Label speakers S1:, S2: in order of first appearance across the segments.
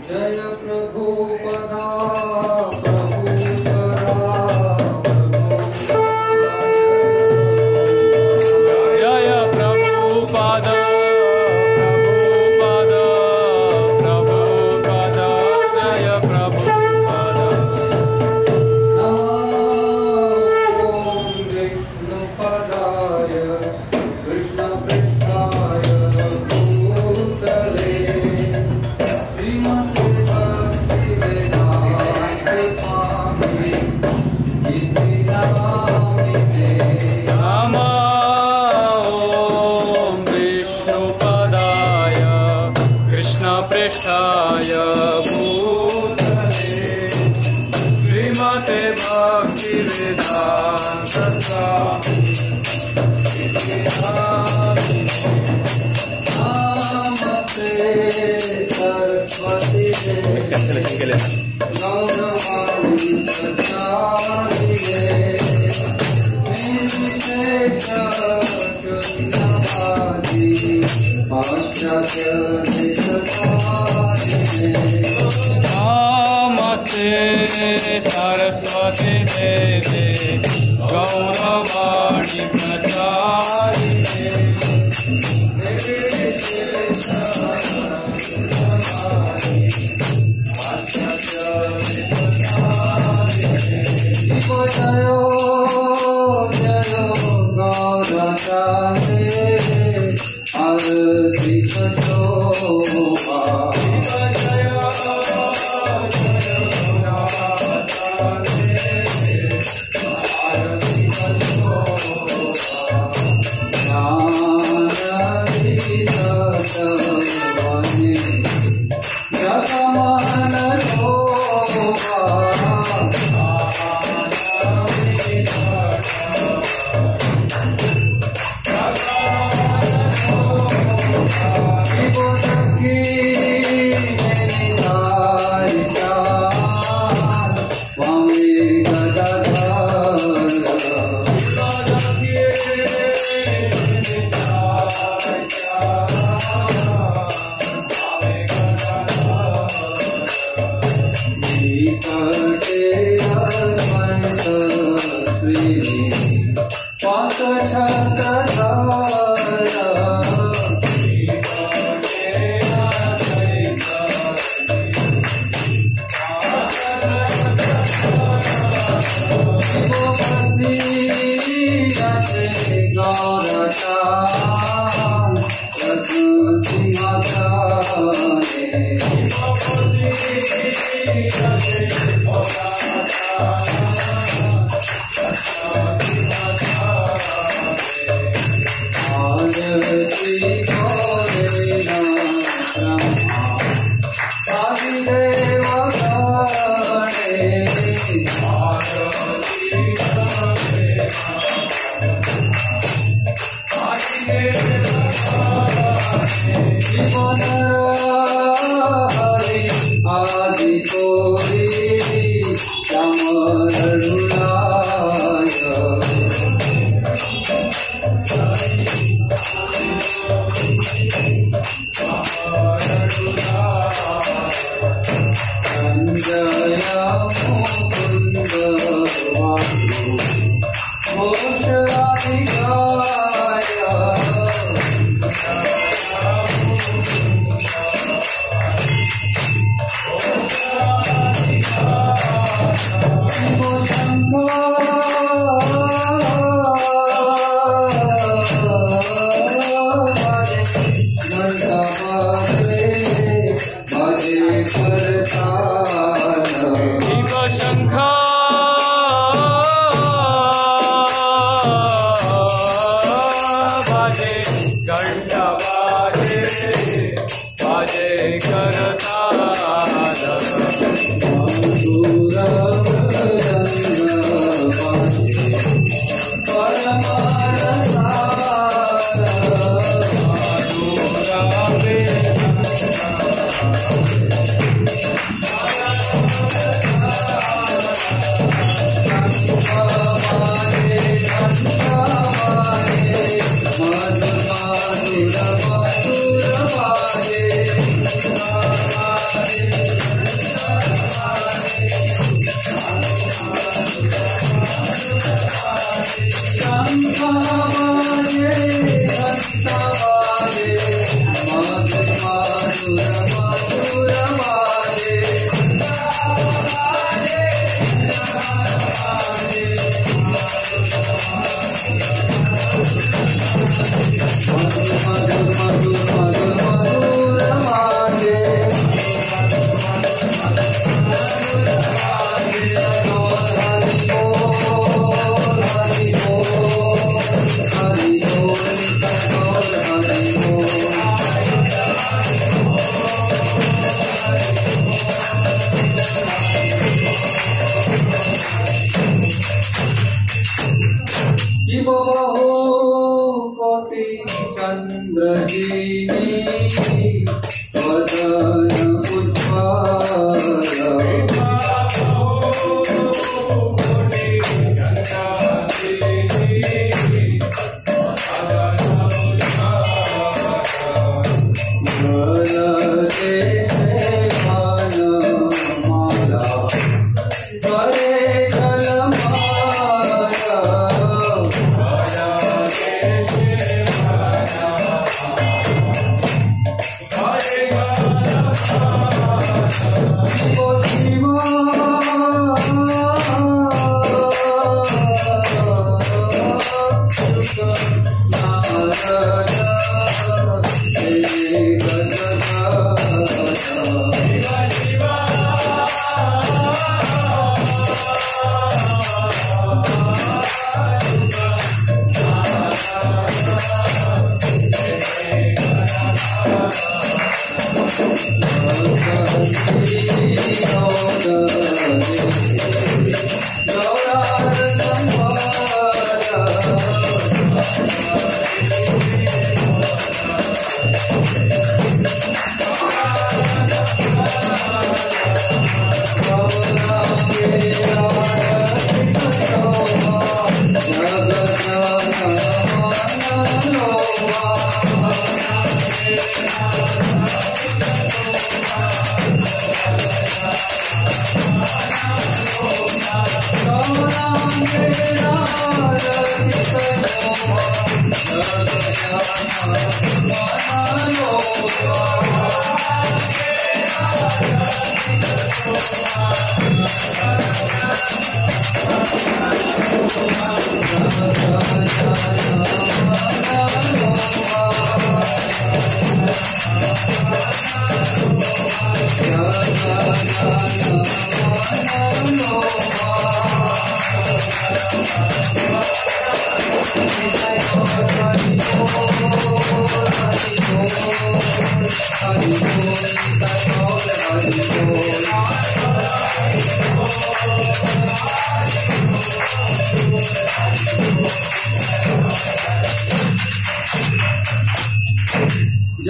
S1: जय प्रभुपदा प्रभुपदा
S2: जय प्रभुपदा प्रभुपदा प्रभुपदा जय प्रभुपदा पृष्ठाय भूतले श्रीमते भक्तिवेदांत स्वामी
S1: नमस्ते सरस्वती गौरवाणी प्रचारिणे निर्विशेषशून्यवादी पाश्चात्य
S2: नमस्ते सरस्वती देवे गौरवाणी प्रचारिणे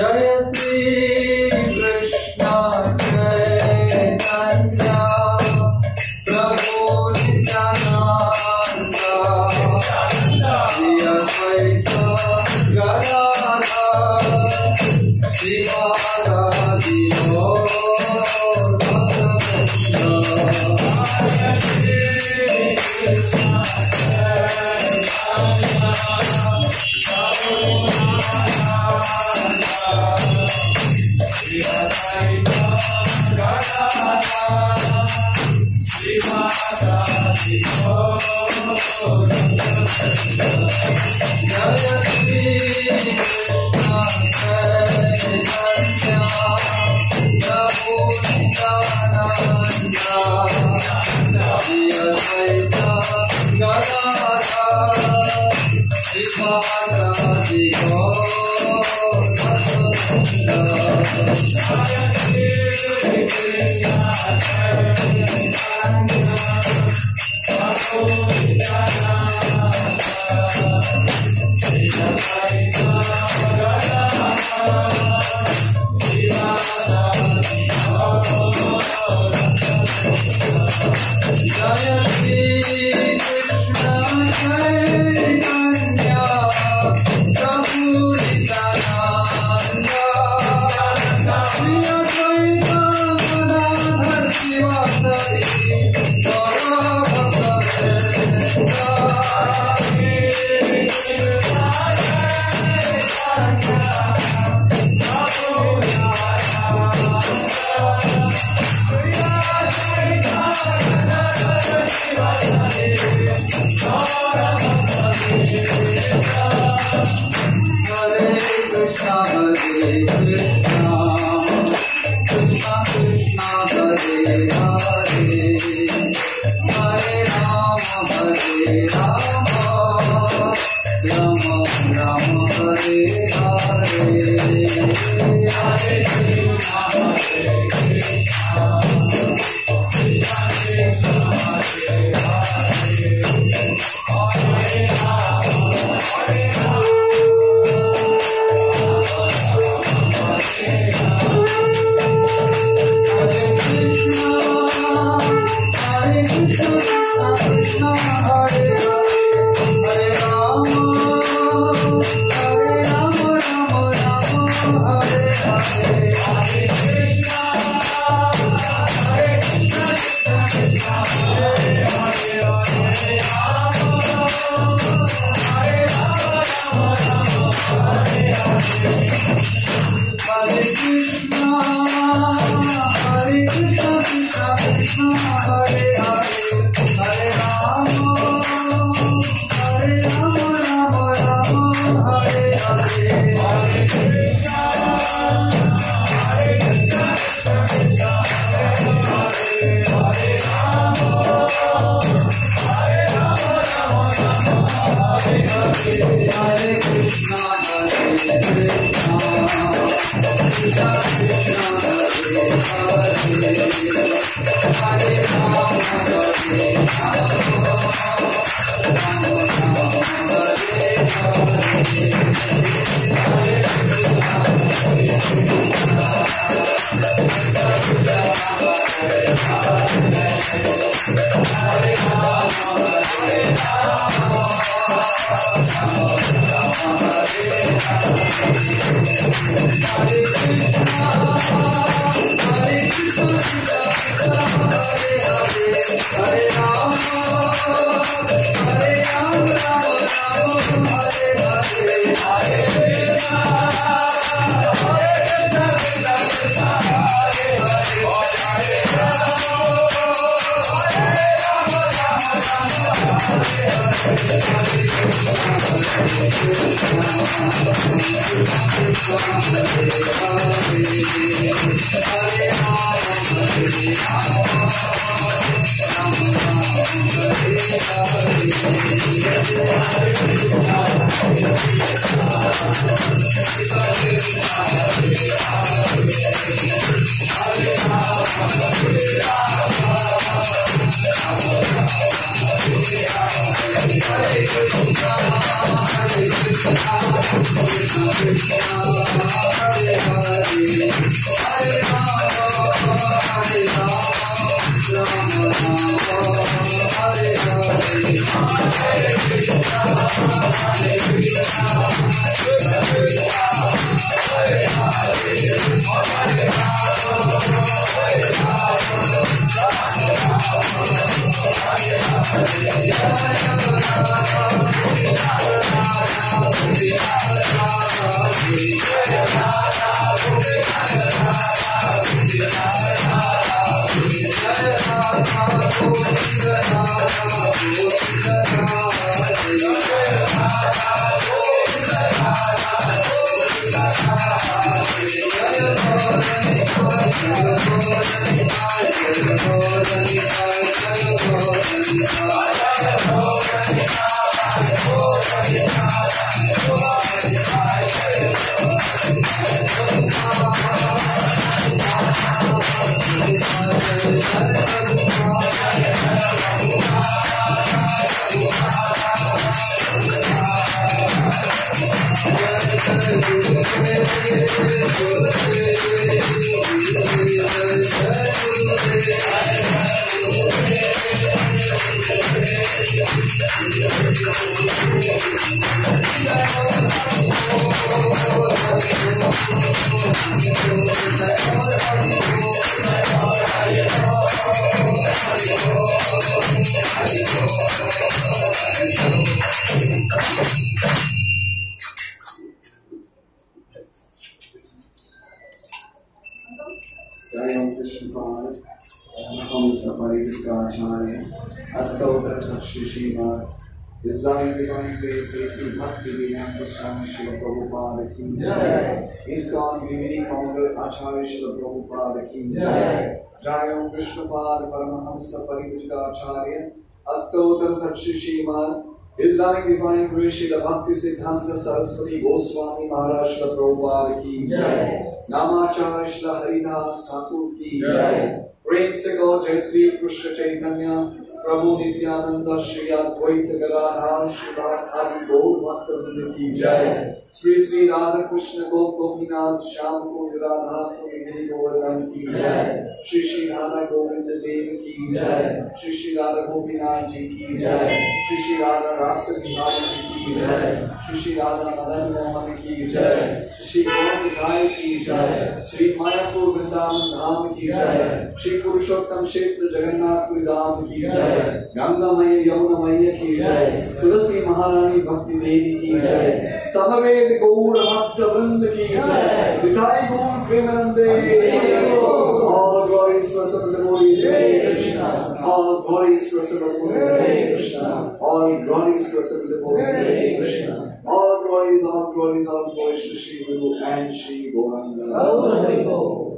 S1: Jaya Islamic divine grace is Bhakti Vinaya Goswami Srila Prabhupada ki Jai. ISKCON VVD founder Acharya Srila Prabhupada ki Jai. Jai Om Krishna Pad Paramahamsa Parivajita Acharya Astotra Sakshi Shriman His loving divine grace, Srila Bhakti Siddhanta Saraswati Goswami Maharaj Srila Prabhupada ki jai. Namacharya Srila Haridas Thakur ki jai. Prem se go Jai Sri Krishna Chaitanya Prabhu Nityananda Shri Advaita Gadadhar Srivas Adi Gaur Bhaktivinoda ki jai. Sri Sri Radha Krishna Gopinath Shyam Kund Radha Kund Govardhan ki jai. Shri Shri Radha Govinda Dev ki jai. Shri Shri Radha Gopinath ji ki jai. Shri Shri Radha Rasa Vihari ki jai. Shri Shri Radha Madan Mohan ki jai. Shri Shri Gaur ki jai. Shri Mayapur Vrindavan Dham ki jai. Shri Purushottam Kshetra Jagannath Puri Dham ki jai. Ganga Maya Yamuna Maya ki jai. Tulasi Maharani Bhakti Devi ki jai. Samaved Gaur Bhakta Vrinda ki jai. Vidai Gaur Premanande. All glories to the devotees of Krishna. All glories to the devotees of Krishna. All glories to the devotees of Krishna. All glories to Shri Guru and Shri Gauranga.